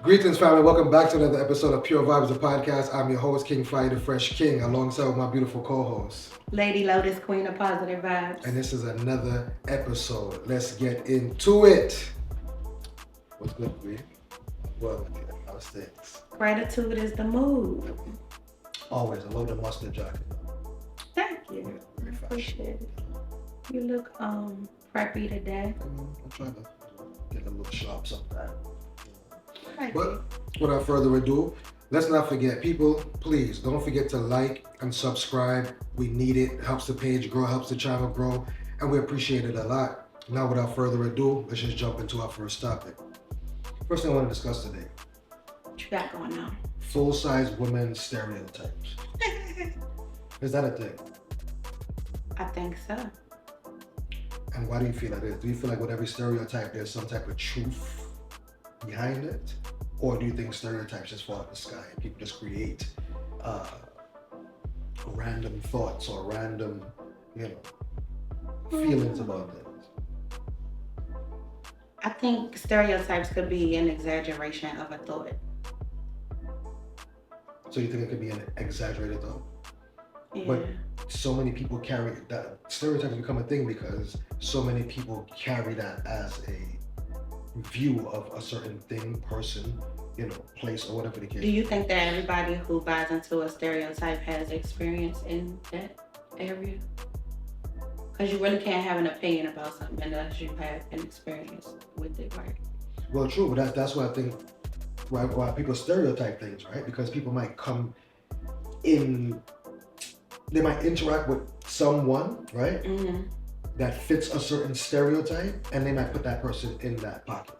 Greetings, family. Welcome back to another episode of Pure Vibes, the podcast. I'm your host, King Fire, the Fresh King, alongside with my beautiful co-host. Lady Lotus, Queen of Positive Vibes. And this is another episode. Let's get into it. What's good, Queen? Well, how's things? Gratitude is the mood. Always. I love the mustard jacket. Thank you. Very Appreciate it. You look preppy today. I'm trying to get a little sharp sometimes. Thank But you. without further ado, let's not forget, people, please don't forget to like and subscribe. We need it. It helps the page grow, helps the channel grow, and we appreciate it a lot. Now, without further ado, let's just jump into our first topic. First thing I want to discuss today, What you got going on? full-size women stereotypes. Is that a thing? I think so. And why do you feel like this? Do you feel like with every stereotype there's some type of truth behind it? Or do you think stereotypes just fall out of the sky and people just create random thoughts or random, feelings about things? I think stereotypes could be an exaggeration of a thought. So you think it could be an exaggerated thought? Yeah. But so many people carry that. Stereotypes become a thing because so many people carry that as a view of a certain thing, person, place, or whatever the case. Do you think that everybody who buys into a stereotype has experience in that area? Because you really can't have an opinion about something unless you have an experience with it, right? Well, true, but that's why I think why people stereotype things, right? Because people might come in, they might interact with someone, right, Mm-hmm. that fits a certain stereotype, and they might put that person in that pocket,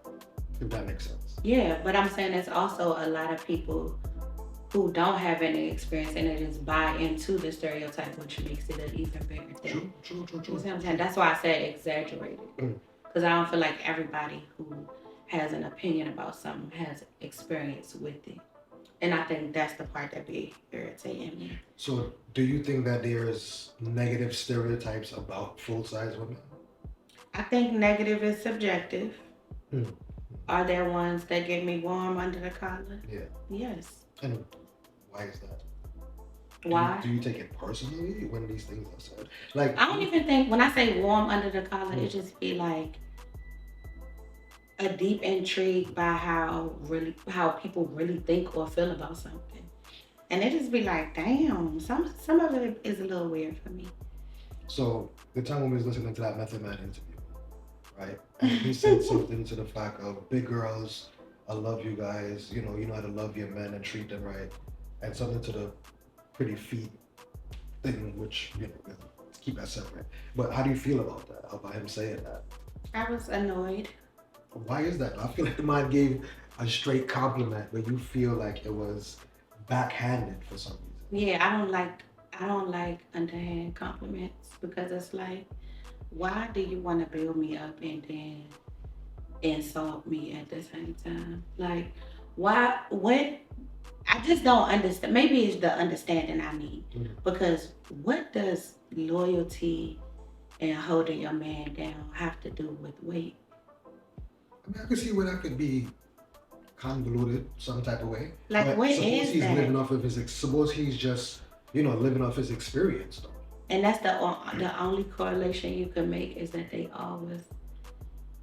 if that makes sense. Yeah, but I'm saying there's also a lot of people who don't have any experience and they just buy into the stereotype, which makes it an even bigger thing. True. You see what I'm saying? That's why I said exaggerated. Because I don't feel like everybody who has an opinion about something has experience with it. And I think that's the part that be irritating me. So, do you think that there's negative stereotypes about full-size women? I think negative is subjective. Mm. Are there ones that get me warm under the collar? Yeah. Yes. And why is that? Why? Do you take it personally when these things are said? Like, I don't even think, when I say warm under the collar, it just be like a deep intrigue by how people really think or feel about something. And it just be like, damn, some of it is a little weird for me. So the time when we was listening to that Method Man interview, right? And he said something to the fact of big girls, I love you guys, you know how to love your men and treat them right. And something to the pretty feet thing, which, keep that separate. But how do you feel about that, about him saying that? I was annoyed. Why is that? I feel like the man gave a straight compliment, but you feel like it was backhanded for some reason. Yeah, I don't like underhand compliments because it's like, why do you want to build me up and then insult me at the same time? Like, why? What? I just don't understand. Maybe it's the understanding I need. Because what does loyalty and holding your man down have to do with weight? I mean, I can see where that could be convoluted some type of way. Like, But what suppose is he's that? living off of suppose he's just, living off his experience though. And that's the only correlation you can make is that they always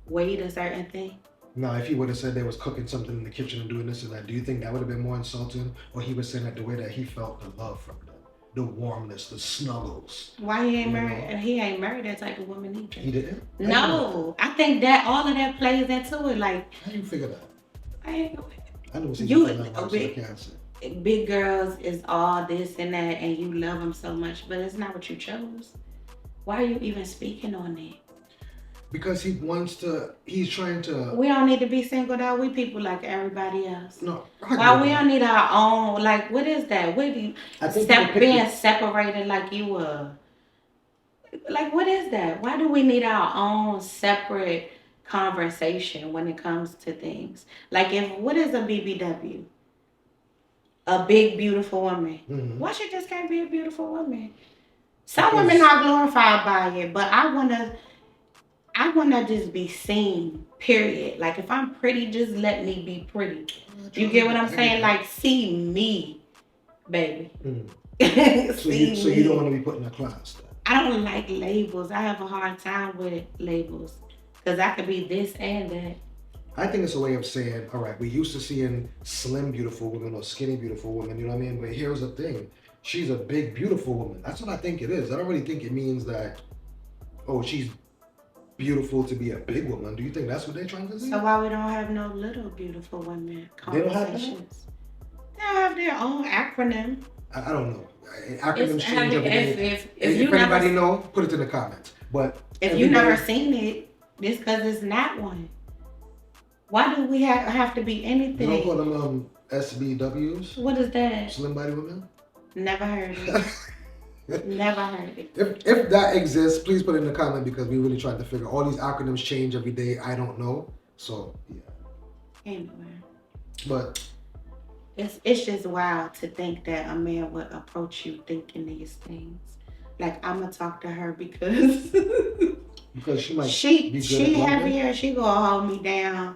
weight a certain thing. Now, if he would have said they was cooking something in the kitchen and doing this and that, do you think that would have been more insulting? Or he was saying that the way that he felt the love from them, the warmness, the snuggles. Why he ain't married? He ain't married that type of woman either. He didn't? No, I think that all of that plays into it. Like, How do you figure that? I never seen You- nothing like that, so I can't say. big girls is all this and that, and you love them so much, but it's not what you chose. Why are you even speaking on that? Because he's trying to. We don't need to be singled out. We people like everybody else. No. Why we don't need our own? Like, what is that? What do you I think people pick being separated like you were? Like, what is that? Why do we need our own separate conversation when it comes to things? Like, what is a BBW? A big beautiful woman. Mhm. Why she just can't be a beautiful woman? Some women are glorified by it, but I I want to just be seen, period. Like, if I'm pretty, just let me be pretty. You get what I'm saying? Like, see me, baby. So See you don't want to be put in a class then? I don't like labels. I have a hard time with labels because I could be this and that. I think it's a way of saying, all right, we used to seeing slim, beautiful women or skinny, beautiful women, you know what I mean? But here's the thing, she's a big, beautiful woman. That's what I think it is. I don't really think it means that, oh, she's beautiful to be a big woman. Do you think that's what they're trying to say? So why we don't have no little beautiful women conversations? They don't have their own acronym. I don't know. Acronyms change every day. If anybody know, put it in the comments. But if you never seen it, it's because it's not one. Why do we have to be anything? You don't call them SBWs? What is that? Slim body women? Never heard it. Never heard it. If that exists, please put it in the comment because we really trying to figure. All these acronyms change every day. I don't know. So yeah. Anyway. But it's just wild to think that a man would approach you thinking these things. Like, I'm gonna talk to her because she might she heavier. She gonna hold me down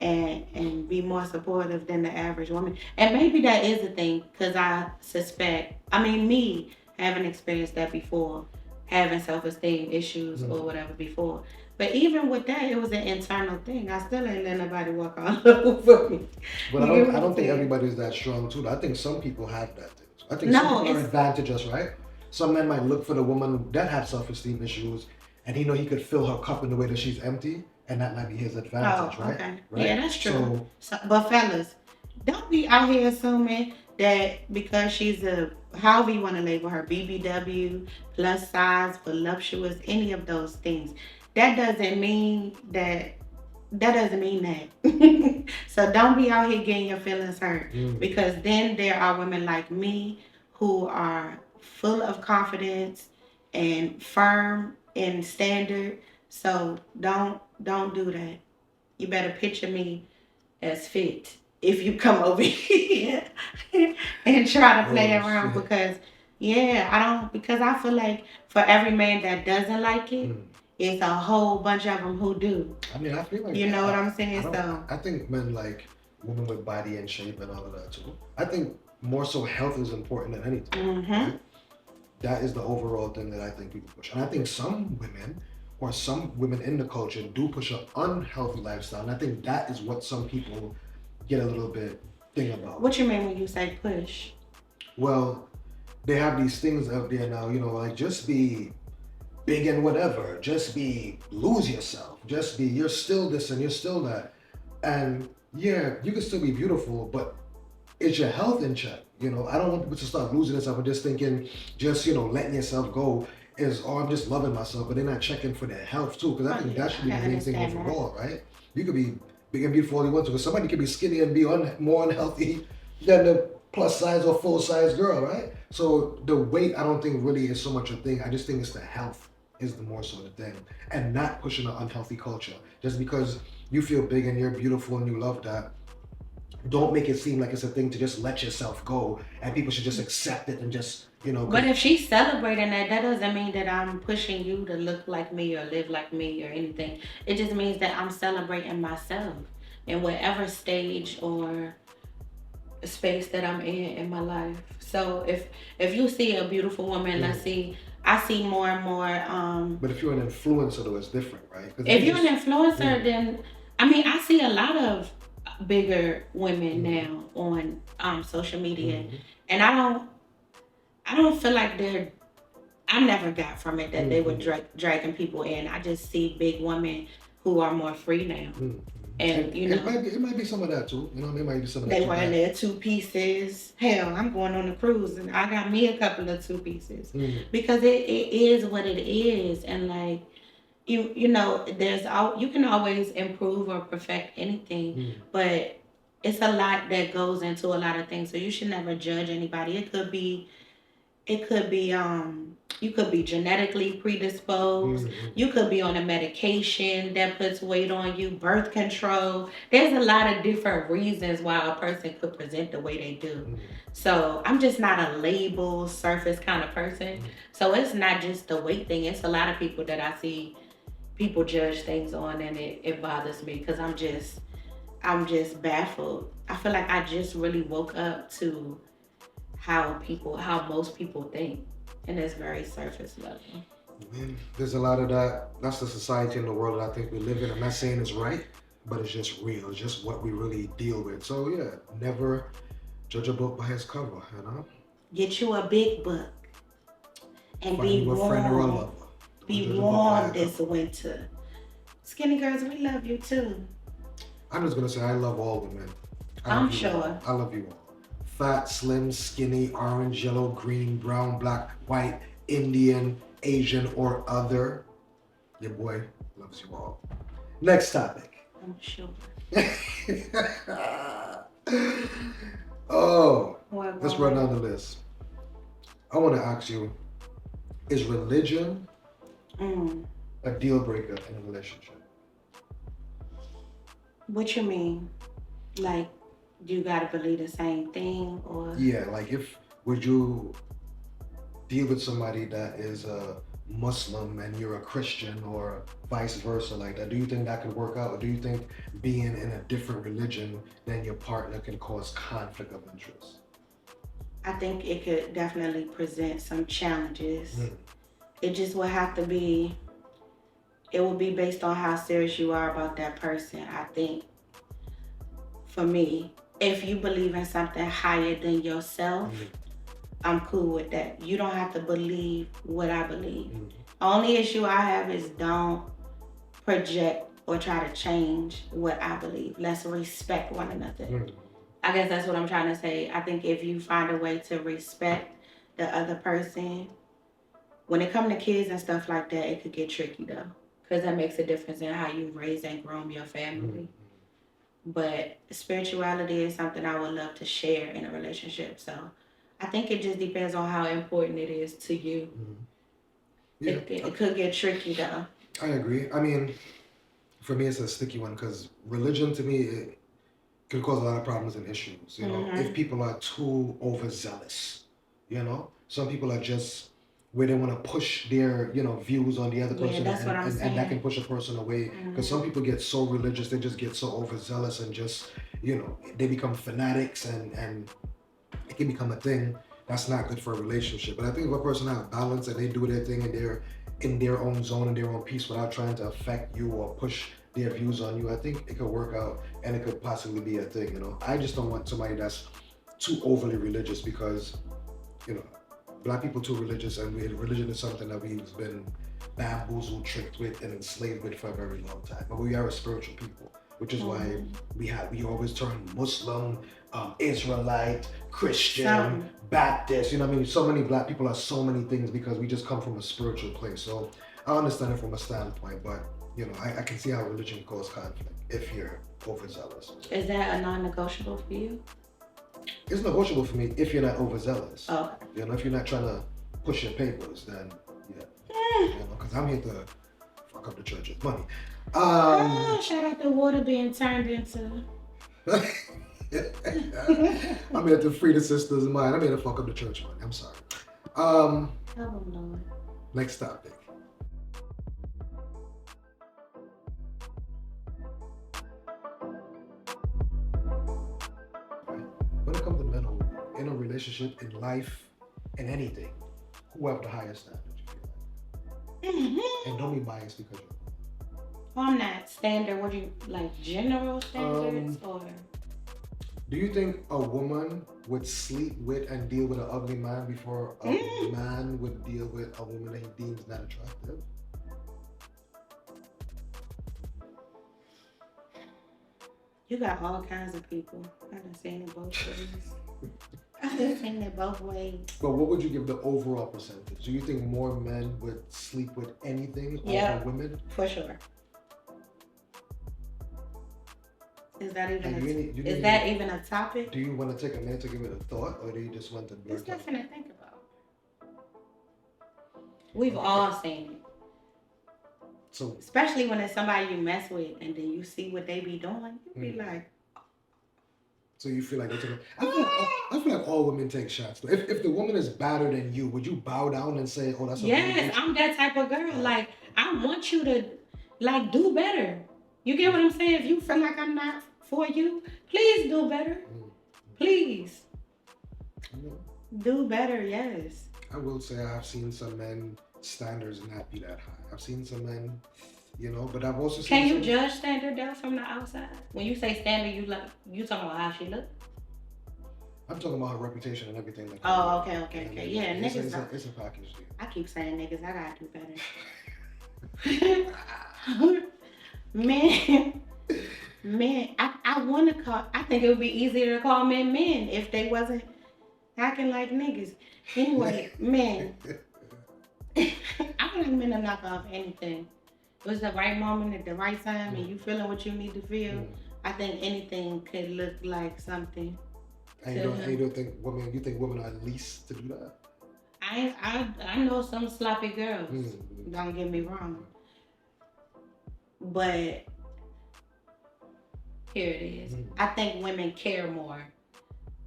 and be more supportive than the average woman. And maybe that is a thing because I suspect. I mean, me having experienced that before, having self-esteem issues or whatever before. But even with that, it was an internal thing. I still ain't let nobody walk all over me. But I don't think everybody's that strong too. I think some people have that thing. I think some people are advantageous, right? Some men might look for the woman that has self-esteem issues, and he know he could fill her cup in the way that she's empty, and that might be his advantage, right? Okay. Right? Yeah, that's true. But fellas, don't be out here assuming that because she's a, however you want to label her, BBW, plus size, voluptuous, any of those things. That doesn't mean that. So don't be out here getting your feelings hurt because then there are women like me who are full of confidence and firm in standard. So don't do that. You better picture me as fit if you come over here and try to play around because I feel like for every man that doesn't like it, it's a whole bunch of them who do. I mean, I feel like you know what I'm saying. I think men like women with body and shape and all of that too. I think more so health is important than anything. Right? That is the overall thing that I think people push, and I think some women in the culture do push an unhealthy lifestyle, and I think that is what some people get a little bit thing about. What you mean when you say push? Well, they have these things out there now, like just be big and whatever, just lose yourself, just be, you're still this and you're still that. And yeah, you can still be beautiful, but is your health in check? I don't want people to start losing themselves and just thinking, letting yourself go is, oh, I'm just loving myself, but they're not checking for their health too, because I think that should be the main thing overall, right? You could be big and beautiful all you want to, because somebody could be skinny and be more unhealthy than the plus size or full size girl, right? So the weight, I don't think really is so much a thing. I just think it's the health is the more so the thing, and not pushing an unhealthy culture. Just because you feel big and you're beautiful and you love that, don't make it seem like it's a thing to just let yourself go and people should just accept it and just, But if she's celebrating that doesn't mean that I'm pushing you to look like me or live like me or anything. It just means that I'm celebrating myself in whatever stage or space that I'm in my life. So if you see a beautiful woman, I see more and more. But if you're an influencer, though, it's different, right? If you're an influencer, then I see a lot of bigger women now on social media, and I don't feel like I never got from it that they were dragging people in. I just see big women who are more free now. And it might be some of that too. There might be some of that. They wearing their 2 pieces. Hell, I'm going on a cruise and I got me a couple of 2 pieces because it is what it is. And like you can always improve or perfect anything, but it's a lot that goes into a lot of things. So you should never judge anybody. It could be you could be genetically predisposed. You could be on a medication that puts weight on you, birth control. There's a lot of different reasons why a person could present the way they do. So I'm just not a label surface kind of person. So it's not just the weight thing. It's a lot of people that I see people judge things on, and it bothers me because I'm just baffled. I feel like I just really woke up to how most people think, and it's very surface level. I mean, there's a lot of that. That's the society and the world that I think we live in. I'm not saying it's right, but it's just real. It's just what we really deal with. So yeah, never judge a book by its cover. You know, Get you a big book and find be you a friend or a warm. lover. Don't Be judge a book by warm its this cover. winter. Skinny girls, we love you too. I'm just gonna say I love all women. I I'm love you all. sure. I love you all. Fat, slim, skinny, orange, yellow, green, brown, black, white, Indian, Asian, or other. Your boy loves you all. Next topic. I'm sure. Oh, What let's run going? down the list. I want to ask you: is religion Mm. a deal breaker in a relationship? What you mean? Like, you gotta believe the same thing, or Yeah, like if would you deal with somebody that is a Muslim and you're a Christian or vice versa like that? Do you think that could work out? Or do you think being in a different religion than your partner can cause conflict of interest? I think it could definitely present some challenges. Mm. It just would have to be. It would be based on how serious you are about that person. I think for me, if you believe in something higher than yourself, Mm. I'm cool with that. You don't have to believe what I believe. Mm. Only issue I have is don't project or try to change what I believe. Let's respect one another. Mm. I guess that's what I'm trying to say. I think if you find a way to respect the other person, when it comes to kids and stuff like that, it could get tricky though. Because that makes a difference in how you raise and groom your family. Mm. But spirituality is something I would love to share in a relationship. So I think it just depends on how important it is to you. Mm. Yeah, It could get tricky though. I agree. I mean, for me, it's a sticky one because religion to me it can cause a lot of problems and issues. You know, if Mm-hmm. people are too overzealous, you know, some people are just where they want to push their views on the other Yeah, person, that's what I'm and that can saying. push a person away because some Mm-hmm. people get so religious, they just get so overzealous and just they become fanatics, and it can become a thing that's not good for a relationship. But I think if a person has balance and they do their thing and they're in their own zone and their own peace without trying to affect you or push their views on you, I think it could work out and it could possibly be a thing. I just don't want somebody that's too overly religious because you know black people too religious, and religion is something that we've been bamboozled, tricked with, and enslaved with for a very long time. But we are a spiritual people, which is why Mm-hmm. we always turn Muslim, Israelite, Christian, Some. Baptist. You know what I mean? So many black people are so many things because we just come from a spiritual place. So I understand it from a standpoint, but I can see how religion causes conflict if you're overzealous. Is that a non-negotiable for you? It's negotiable for me if you're not overzealous. Oh. If you're not trying to push your papers, then yeah. Because I'm here to fuck up the church's money. Shout out the water being turned into. I'm here to free the sister's mind. I'm here to fuck up the church money. I'm sorry. Um, Oh Lord. Next topic. When it comes to men who in a relationship, in life, in anything, who have the highest standard, you feel like? Mm-hmm. And don't be biased because you're. Well, I'm not standard. What do you like? General standards or? Do you think a woman would sleep with and deal with an ugly man before a man would deal with a woman that he deems not attractive? You got all kinds of people. I done seen it both ways. I done seen it both ways. But what would you give the overall percentage? Do you think more men would sleep with anything Yeah. over women? For sure. Is that even Like, is that even a topic? Do you want to take a minute to give it a thought, or do you just want to It's blurt out? nothing to think about. We've all seen it. So, Especially when it's somebody you mess with and then you see what they be doing, you be like, so you feel like they take. I feel like all women take shots. If the woman is better than you, would you bow down and say, "Oh, that's a yes, I'm that type of girl. Like, I want you to Like, do better. You get what I'm saying? If you feel like I'm not for you, please do better. Please Mm. do better. Yes. I will say I've seen some men standards not be that high. I've seen some men, but I've also Can seen you some. judge standard though from the outside? When you say standard, you talking about how she look? I'm talking about her reputation and everything like that. Oh, okay, Yeah, okay. Yeah, niggas. it's a package deal. I keep saying niggas. I gotta do better. Men, men. I want to call. I think it would be easier to call men men if they wasn't acting like niggas. Anyway, men. I feel like men are knock off anything. It was the right moment at the right time, and you feeling what you need to feel. I think anything could look like something. And you don't think women? You think women are least to do that? I know some sloppy girls. Don't get me wrong, but here it is. I think women care more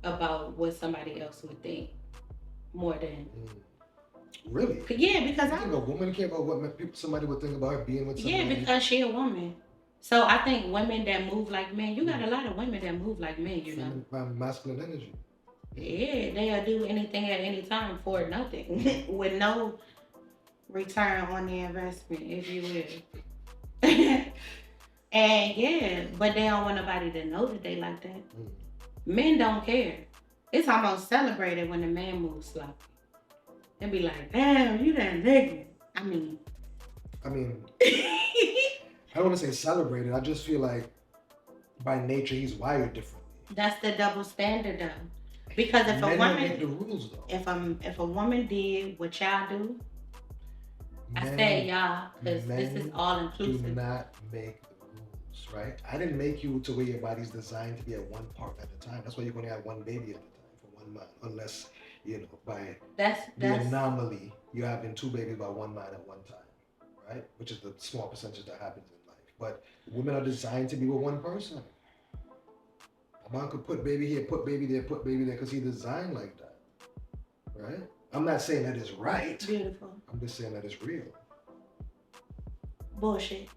about what somebody else would think more than. Really? Yeah, because I think a woman care about what somebody would think about her being with somebody. Yeah, because she a woman. So I think women that move like men, you got a lot of women that move like men, you know. Masculine energy. Yeah, they'll do anything at any time for nothing, with no return on the investment, if you will. And yeah, but they don't want nobody to know that they like that. Men don't care. It's almost celebrated when the man moves sloppy. They be like, damn, you that nigga. I mean, I don't want to say celebrated. I just feel like by nature he's wired differently. That's the double standard though. Because if men a woman make the rules though. If a woman did what y'all do, I say y'all because this is all inclusive. Do not make the rules, right? I didn't make you to where your body's designed to be at one part at a time. That's why you're going to have one baby at a time for one man, unless by the anomaly you're having two babies by one man at one time, right? Which is the small percentage that happens in life. But women are designed to be with one person. A man could put baby here, put baby there, put baby there, because he's designed like that, right? I'm not saying that is right. Beautiful. I'm just saying that it's real. Bullshit.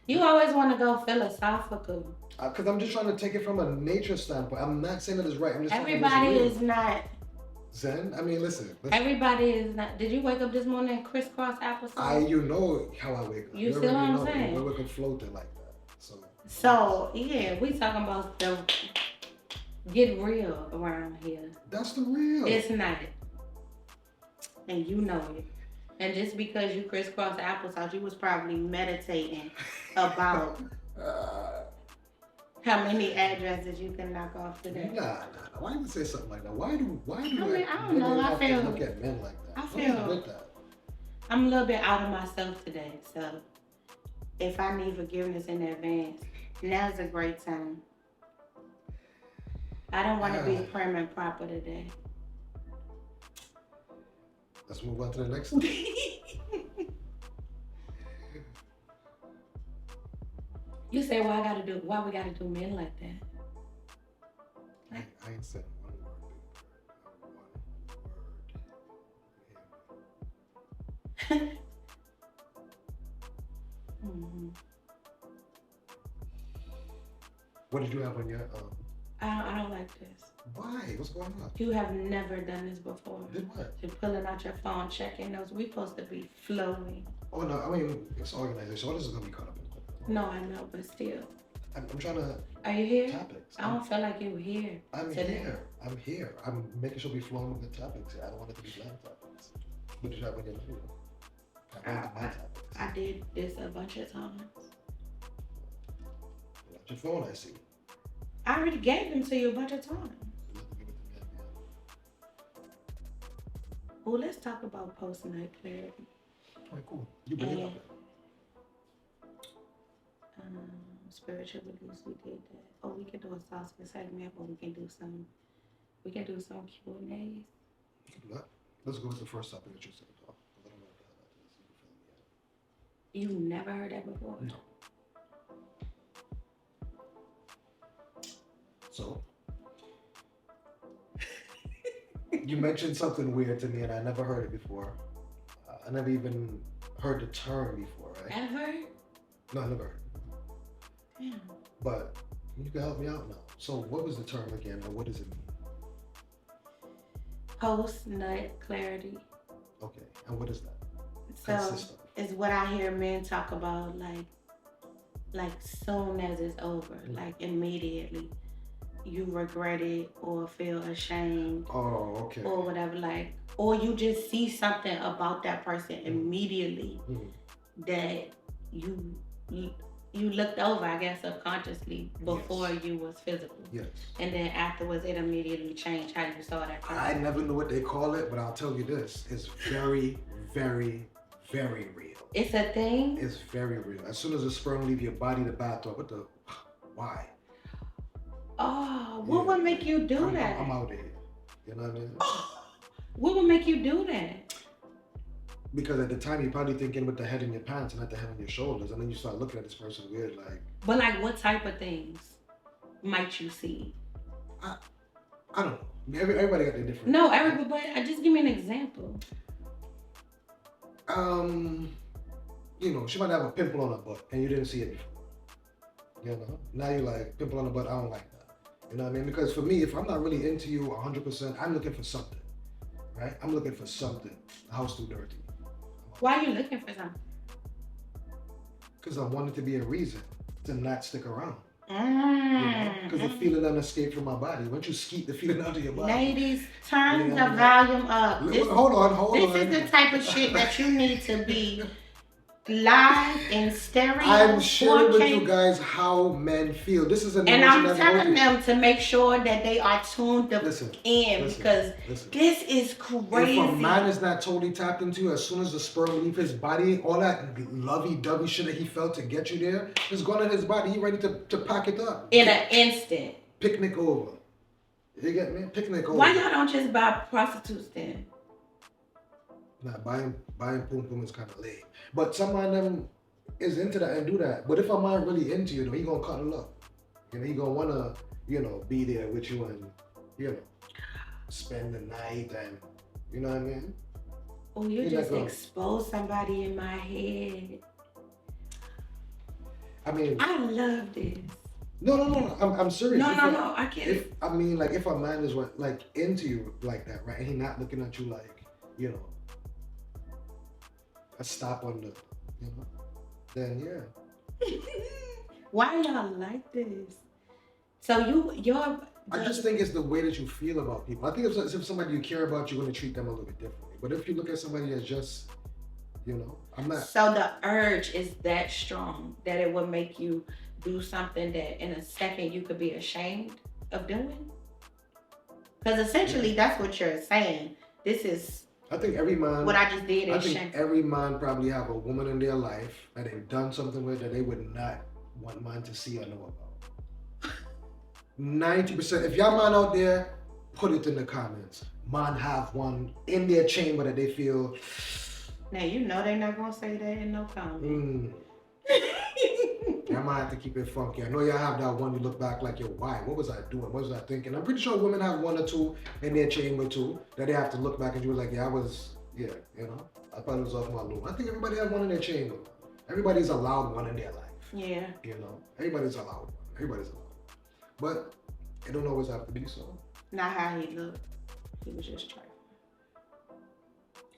You always want to go philosophical. Because I'm just trying to take it from a nature standpoint. I'm not saying that it's right. I'm just everybody is not. Zen? I mean, listen. Everybody is not. Did you wake up this morning and crisscross applesauce? You know how I wake up. You see what I'm saying? We wake up floating like that. So yeah, we talking about the get real around here. That's the real. It's not. And you know it. And just because you crisscross applesauce, you was probably meditating about how many addresses you can knock off today. Nah. Why you say something like that? Why do I don't know. I feel look at men like that? I feel I'm a little bit out of myself today. So if I need forgiveness in advance, now's a great time. I don't want to be prim and proper today. Let's move on to the next one. You say why we gotta do men like that? I ain't said one word. Mm-hmm. What did you have on your I don't like this. Why? What's going on? You have never done this before. Did what? You're pulling out your phone, checking those. We supposed to be flowing. Oh no, I mean it's organization. All this is gonna be caught up in. No, I know, but still. I'm trying to. Are you here? Topics. I don't feel like you were here. I'm here. I'm making sure we flow with the topics. I don't want it to be blank topics. What did you have on your video? I did this a bunch of times. Watch your phone, I see. I already gave them to you a bunch of times. Well, let's talk about post-night clarity. All right, cool. You bring it up. Spiritual beliefs, we did that. Oh, we can do a sauce segment, but we can do some Q&As. Let's go with the first topic that you said. You never heard that before? No. So, you mentioned something weird to me, and I never heard it before. I never even heard the term before, right? Ever? No, I never heard. Damn. But you can help me out now. So what was the term again, and what does it mean? Post nut clarity. Okay, and what is that? So it's what I hear men talk about, like soon as it's over, like immediately you regret it or feel ashamed Oh, okay. or whatever, like, or you just see something about that person immediately that you you looked over, I guess, subconsciously before you was physical. Yes. And then afterwards, it immediately changed how you saw that person. I never knew what they call it, but I'll tell you this: it's very, very, very real. It's a thing. It's very real. As soon as the sperm leave your body, the bathroom. What the? Why? Oh, what would make you do that? I'm out of here. You know what I mean? What would make you do that? Because at the time you're probably thinking with the head in your pants and not the head on your shoulders, and then you start looking at this person weird, like. But like, what type of things might you see? I don't know. Everybody got their different. No, everybody. But just give me an example. You know, she might have a pimple on her butt and you didn't see it before. You know, now you're like, pimple on the butt, I don't like that. You know what I mean? Because for me, if I'm not really into you 100%, I'm looking for something, right? I'm looking for something. The house too dirty. Why are you looking for something? Because I want it to be a reason to not stick around. Because the Mm-hmm. feeling doesn't escape from my body. Once you skeet the feeling out of your body. Ladies, turn the volume up. Hold on. This is the type of shit that you need to be live in stereo. I'm sharing 4K. with you guys how men feel. This is an and emotion I'm telling them to make sure that they are tuned in because this is crazy. If a man is not totally tapped into you, as soon as the sperm leave his body, all that lovey-dovey shit that he felt to get you there is gone in his body. He ready to pack it up. In an instant. Picnic over. You get me? Picnic over. Why y'all don't just buy prostitutes then? Nah, buying pum pum is kind of lame. But some of them is into that and do that. But if a man really into you, though, he gonna cuddle up. You know, he gonna wanna, be there with you and, spend the night and, you know what I mean? Oh, you just exposed somebody in my head. I mean, I love this. No. I'm serious. No. I can't. If a man is into you like that, right, and he not looking at you like, a stop on the, then yeah. Why y'all like this? So you're. I just think it's the way that you feel about people. I think if somebody you care about, you're going to treat them a little bit differently. But if you look at somebody as just, I'm not. So the urge is that strong that it would make you do something that in a second you could be ashamed of doing? Because essentially that's what you're saying. This is. I think every man. What I just did is shame. Every man probably have a woman in their life that they've done something with that they would not want man to see or know about. 90%. If y'all man out there, put it in the comments. Man have one in their chamber that they feel. Now they're not gonna say that in no comment. Y'all might have to keep it funky. I know y'all have that one you look back like, yo, why? What was I doing? What was I thinking? I'm pretty sure women have one or two in their chamber too that they have to look back and do like, I thought it was off my loom. I think everybody has one in their chamber. Everybody's allowed one in their life. Yeah. Everybody's allowed one. Everybody's allowed. But it don't always have to be so. Not how he looked. He was just trying.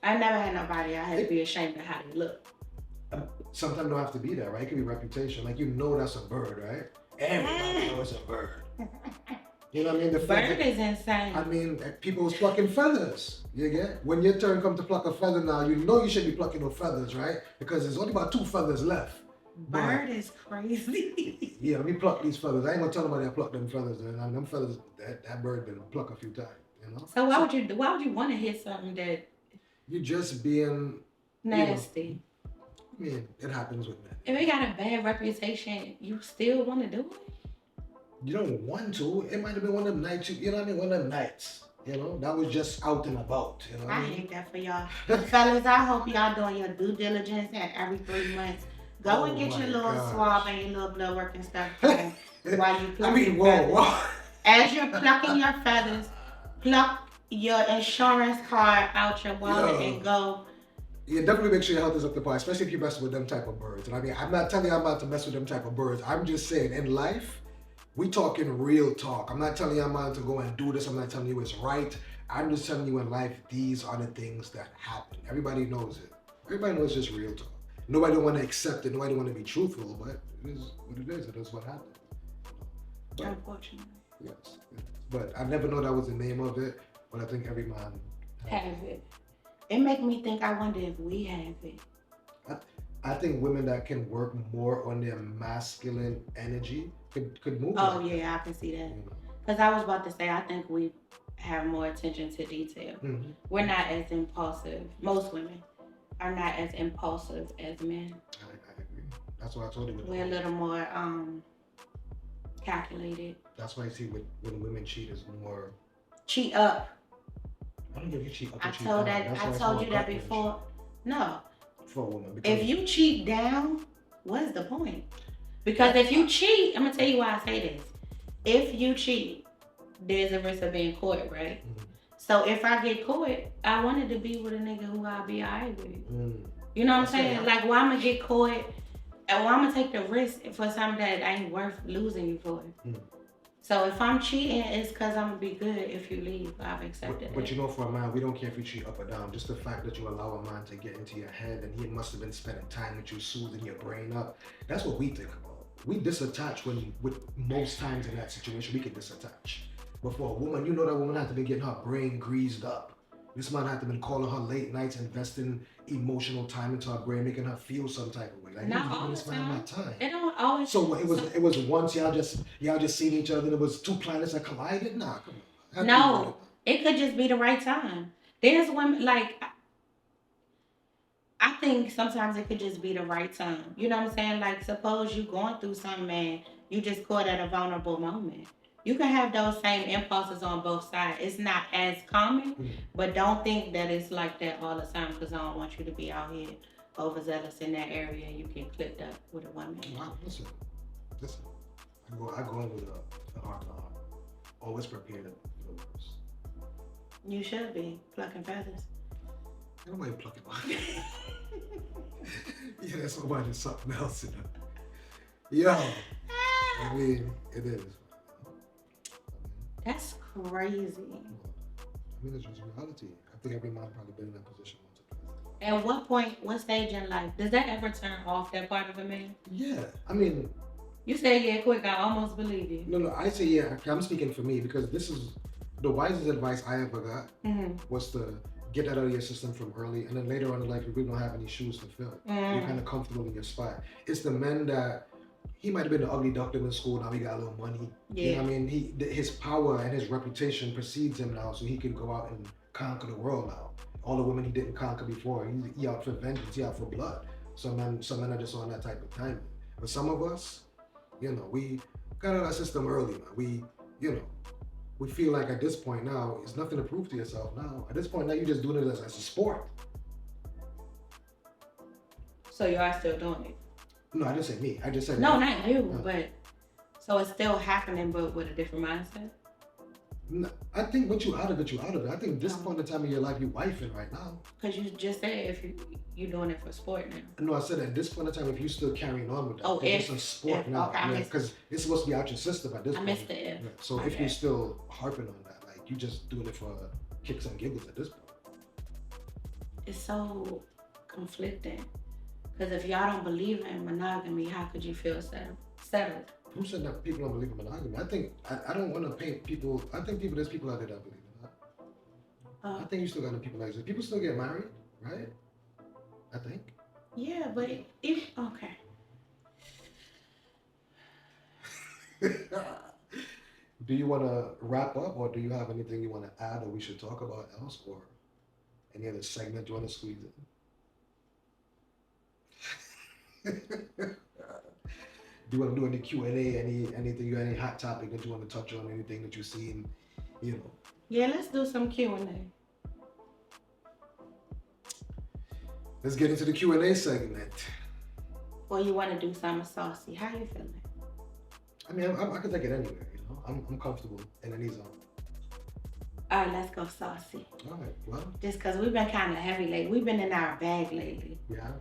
I never had nobody I had to be ashamed of how they look. Sometimes don't have to be that, right? It could be reputation. Like, that's a bird, right? Everybody knows it's a bird. You know what I mean? The bird is insane. I mean, people was plucking feathers. You get? When your turn comes to pluck a feather now, you should be plucking no feathers, right? Because there's only about 2 feathers left. Bird is crazy. Yeah, let me pluck these feathers. I ain't gonna tell nobody I plucked them feathers. And them feathers, that bird been plucked a few times. So why would you want to hit something that? You're just being nasty. I mean, it happens with men. If it got a bad reputation, you still want to do it? You don't want to. It might have been one of them nights, One of them nights. That was just out and about. I hate that for y'all. Fellas, I hope y'all doing your due diligence and every 3 months. Go and get your little swab and your little blood work and stuff while you plucking feathers. As you're plucking your feathers, pluck your insurance card out your wallet and go Yeah, definitely make sure your health is up to par, especially if you mess with them type of birds. And I mean, I'm not telling you I'm about to mess with them type of birds. I'm just saying, in life, we talking real talk. I'm not telling you I'm about to go and do this. I'm not telling you it's right. I'm just telling you in life, these are the things that happen. Everybody knows it. Everybody knows just real talk. Nobody don't want to accept it. Nobody don't want to be truthful, but it is what it is. It is what happens. But, Unfortunately. yes. But I never know that was the name of it, but I think every man have it. It make me think, I wonder if we have it. I think women that can work more on their masculine energy could move. Oh, yeah, I can see that. Because I was about to say, I think we have more attention to detail. Mm-hmm. We're not as impulsive. Most women are not as impulsive as men. I agree. That's why I told you. We're a little more calculated. That's why I see when women cheat is more. Cheat up. I don't think you cheat up. I told you that before. No. For a woman. If you cheat down, what's the point? Because if you cheat, I'm gonna tell you why I say this. If you cheat, there's a risk of being caught, right? Mm-hmm. So if I get caught, I wanted to be with a nigga who I'll be alright with. You know what I'm saying? Like, why I'm gonna get caught, and why I'm gonna take the risk for something that ain't worth losing you for. So if I'm cheating, it's because I'm gonna be good if you leave. I've accepted it. But you know, for a man, we don't care if you cheat up or down. Just the fact that you allow a man to get into your head and he must have been spending time with you, soothing your brain up. That's what we think about. We disattach with most times in that situation, we can disattach. But for a woman, you know that woman has to be getting her brain greased up. This man had to been calling her late nights, investing emotional time into her brain, making her feel some type of way. Like, not all the time. My time. It don't always. So it was once y'all just seen each other and it was two planets that collided. Nah, come on. No, it could just be the right time. There's women like. I think sometimes it could just be the right time. You know what I'm saying? Like, suppose you going through something, man. You just caught at a vulnerable moment. You can have those same impulses on both sides. It's not as common, but don't think that it's like that all the time, because I don't want you to be out here overzealous in that area and you get clipped up with a woman. Wow, listen. I go in with a heart to heart. Always prepared for the worst. You should be plucking feathers. Nobody plucking feathers. Yeah, that's somebody something else in it. Yo, I mean, it is. That's crazy. I mean, it's just reality. I think every man probably been in that position once or twice. At what stage in life, does that ever turn off that part of a man? Yeah, I mean. You said yeah quick, I almost believe you. No, I say yeah. I'm speaking for me because this is the wisest advice I ever got was to get that out of your system from early, and then later on in life, you really don't have any shoes to fill. You're kind of comfortable in your spot. It's the men that he might have been the ugly duckling in school. Now he got a little money. Yeah. You know what I mean? His power and his reputation precedes him now, so he can go out and conquer the world now. All the women he didn't conquer before, he out for vengeance, he out for blood. Some men are just on that type of timing. But some of us, you know, we got out of our system early, man. We feel like at this point now, it's nothing to prove to yourself now. At this point now, you're just doing it as a sport. So you are still doing it? No, I didn't say me. I just said no, not you. But so it's still happening, but with a different mindset. No, I think once you out of it, you out of it. I think this point in time of your life, you wifing right now. Because you just said if you're doing it for sport now. No, I said at this point in time, if you're still carrying on with that, it's a sport now. Because it's supposed to be out your system at this point. I missed the if. Yeah. So if you're still harping on that, like you just doing it for kicks and giggles at this point. It's so conflicting. Because if y'all don't believe in monogamy, how could you feel settled? Who said that people don't believe in monogamy? I think I don't want to paint people. I think there's people out there that believe in that. I think you still got people like this. People still get married, right? I think. Yeah, but okay. Do you want to wrap up, or do you have anything you want to add, or we should talk about else, or any other segment you want to squeeze in? Do you want to do any Q&A, any hot topic that you want to touch on, anything that you've seen, you know? Yeah, let's do some Q&A. Let's get into the Q&A segment. Or you want to do something saucy? How you feeling? I mean, I can take it anywhere, you know? I'm comfortable in any zone. All right, let's go saucy. All right. Well, Just because we've been kind of heavy lately. We've been in our bag lately. yeah.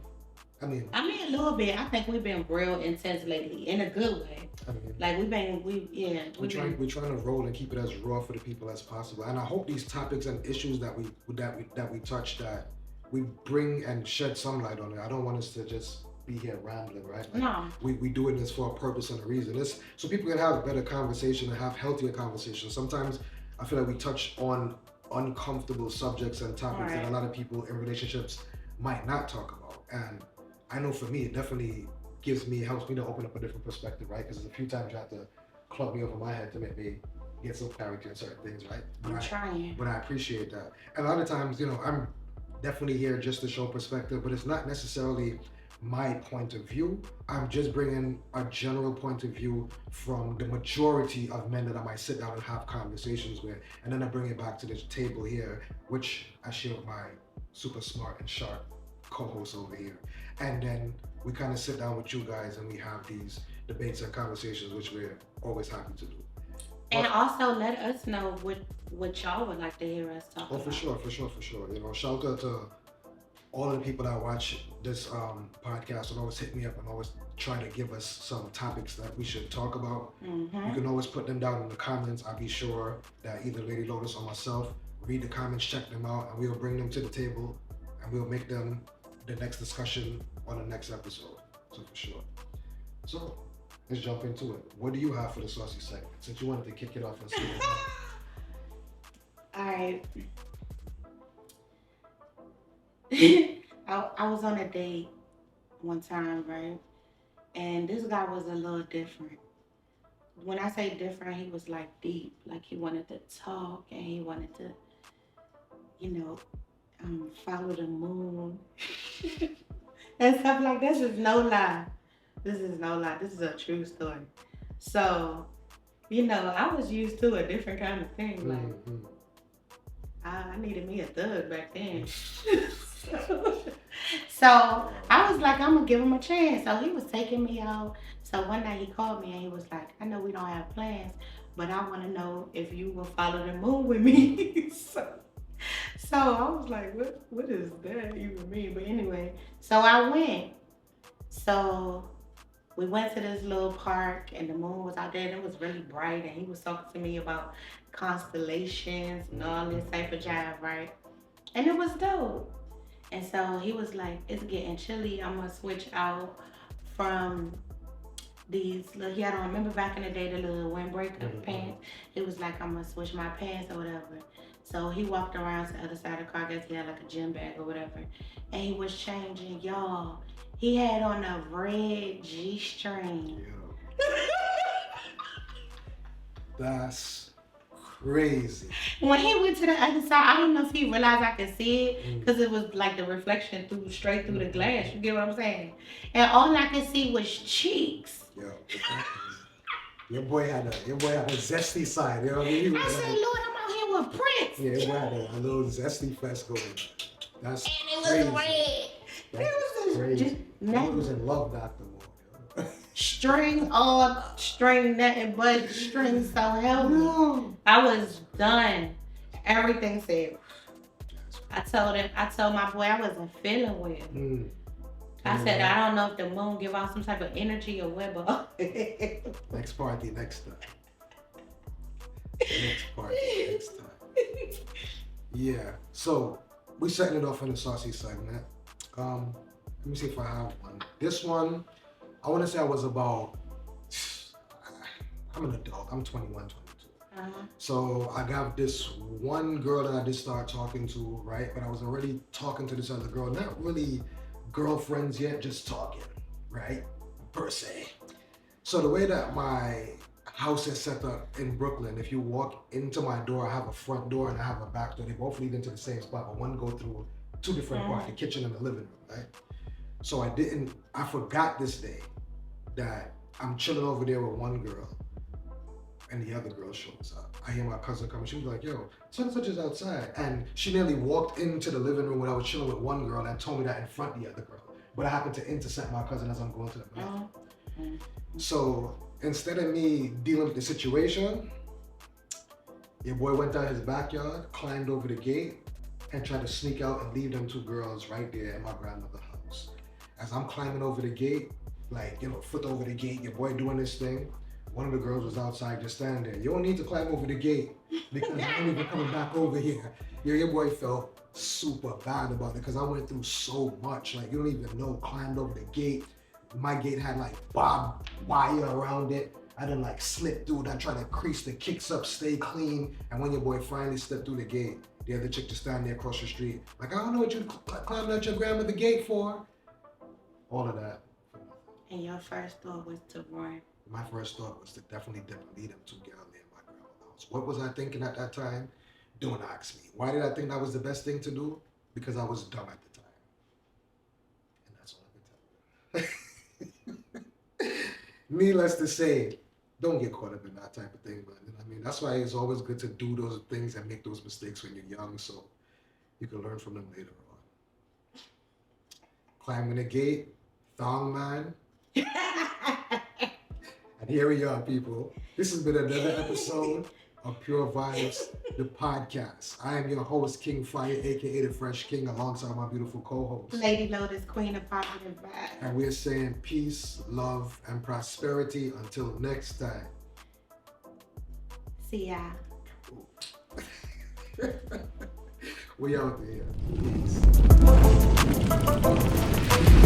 I mean, I mean, a little bit. I think we've been real intense lately in a good way. I mean, Like we're trying to roll and keep it as raw for the people as possible. And I hope these topics and issues that we touch, that we bring and shed some light on it. I don't want us to just be here rambling, right? Like, No. we doing this for a purpose and a reason. This so people can have better conversation and have healthier conversations. Sometimes I feel like we touch on uncomfortable subjects and topics that a lot of people in relationships might not talk about. And I know for me, it definitely helps me to open up a different perspective, right? Because there's a few times you have to club me over my head to make me get some clarity on certain things, right? I'm trying. But I appreciate that. And a lot of times, I'm definitely here just to show perspective, but it's not necessarily my point of view. I'm just bringing a general point of view from the majority of men that I might sit down and have conversations with, and then I bring it back to this table here, which I share with my super smart and sharp co-host over here. And then we kind of sit down with you guys and we have these debates and conversations, which we're always happy to do. And also let us know what y'all would like to hear us talk about. For sure. Shout out to all of the people that watch this podcast and always hit me up and always try to give us some topics that we should talk about. Mm-hmm. You can always put them down in the comments. I'll be sure that either Lady Lotus or myself read the comments, check them out, and we'll bring them to the table and we'll make them the next discussion on the next episode. So for sure. So let's jump into it. What do you have for the saucy segment? Since you wanted to kick it off and see it. All right. I was on a date one time, right? And this guy was a little different. When I say different, he was like deep. Like he wanted to talk and he wanted to, follow the moon and stuff like this. Is no lie. This is no lie. This is a true story. So, I was used to a different kind of thing. Like, I needed me a thug back then. So I was like, I'm gonna give him a chance. So he was taking me out. So one night he called me and he was like, I know we don't have plans, but I want to know if you will follow the moon with me. So I was like, what does that even mean? But anyway, so I went. So we went to this little park and the moon was out there and it was really bright and he was talking to me about constellations and all this type of jive, right? And it was dope. And so he was like, it's getting chilly. I'm gonna switch out from these little, he had on, remember back in the day, the little windbreaker pants? It was like, I'm gonna switch my pants or whatever. So he walked around to the other side of the car, I guess he had like a gym bag or whatever. And he was changing, y'all. He had on a red G-string. That's crazy. When he went to the other side, I don't know if he realized I could see it because it was like the reflection straight through the glass. You get what I'm saying? And all I could see was cheeks. Yo, your boy had a zesty side. You know what I mean? I said, Lord, I'm out here with Prince. Yeah, your boy had a little zesty fest going. That's and it crazy. was red. That's crazy. He was in love, Dr. Moore. String up, string nothing but string so healthy. No. I was done. Everything said. I told my boy I wasn't feeling well. I said, I don't know if the moon give out some type of energy or what, but next party, next time. Next party, next time. Yeah. So we setting it off in the saucy segment. Let me see if I have one. This one, I want to say I was about, I'm an adult. I'm 21, 22. So I got this one girl that I just started talking to, right? But I was already talking to this other girl, not really girlfriends yet, just talking, right? Per se. So the way that my house is set up in Brooklyn, if you walk into my door, I have a front door and I have a back door. They both lead into the same spot, but one go through two different parts, the kitchen and the living room, right? So I forgot this day that I'm chilling over there with one girl and the other girl shows up. I hear my cousin coming. She was like, yo, such and such is outside. And she nearly walked into the living room when I was chilling with one girl and told me that in front of the other girl. But I happened to intercept my cousin as I'm going to the bathroom. So instead of me dealing with the situation, Your boy went down his backyard, climbed over the gate, and tried to sneak out and leave them two girls right there in my grandmother's house. As I'm climbing over the gate, like, foot over the gate, your boy doing this thing. One of the girls was outside just standing there. You don't need to climb over the gate because I'm even coming back over here. Your boy felt super bad about it because I went through so much. Like, you don't even know, climbed over the gate. My gate had like barbed wire around it. I didn't like slip through it. I tried to crease the kicks up, stay clean. And when your boy finally stepped through the gate, the other chick just standing there across the street. Like, I don't know what you climbing out your grandmother's gate for. All of that. And your first thought was to run. My first thought was to definitely leave them two girls there in my grandma's house. What was I thinking at that time? Don't ask me. Why did I think that was the best thing to do? Because I was dumb at the time. And that's all I can tell you. Needless to say, don't get caught up in that type of thing, man. I mean, that's why it's always good to do those things and make those mistakes when you're young so you can learn from them later on. Climbing the gate, thong man. And here we are, people. This has been another episode of Pure Vibes, the podcast. I am your host, King Fire, aka the Fresh King, alongside my beautiful co-host, Lady Lotus, Queen of Positive Vibes. and we're saying peace, love, and prosperity until next time. See ya. We out there. Peace.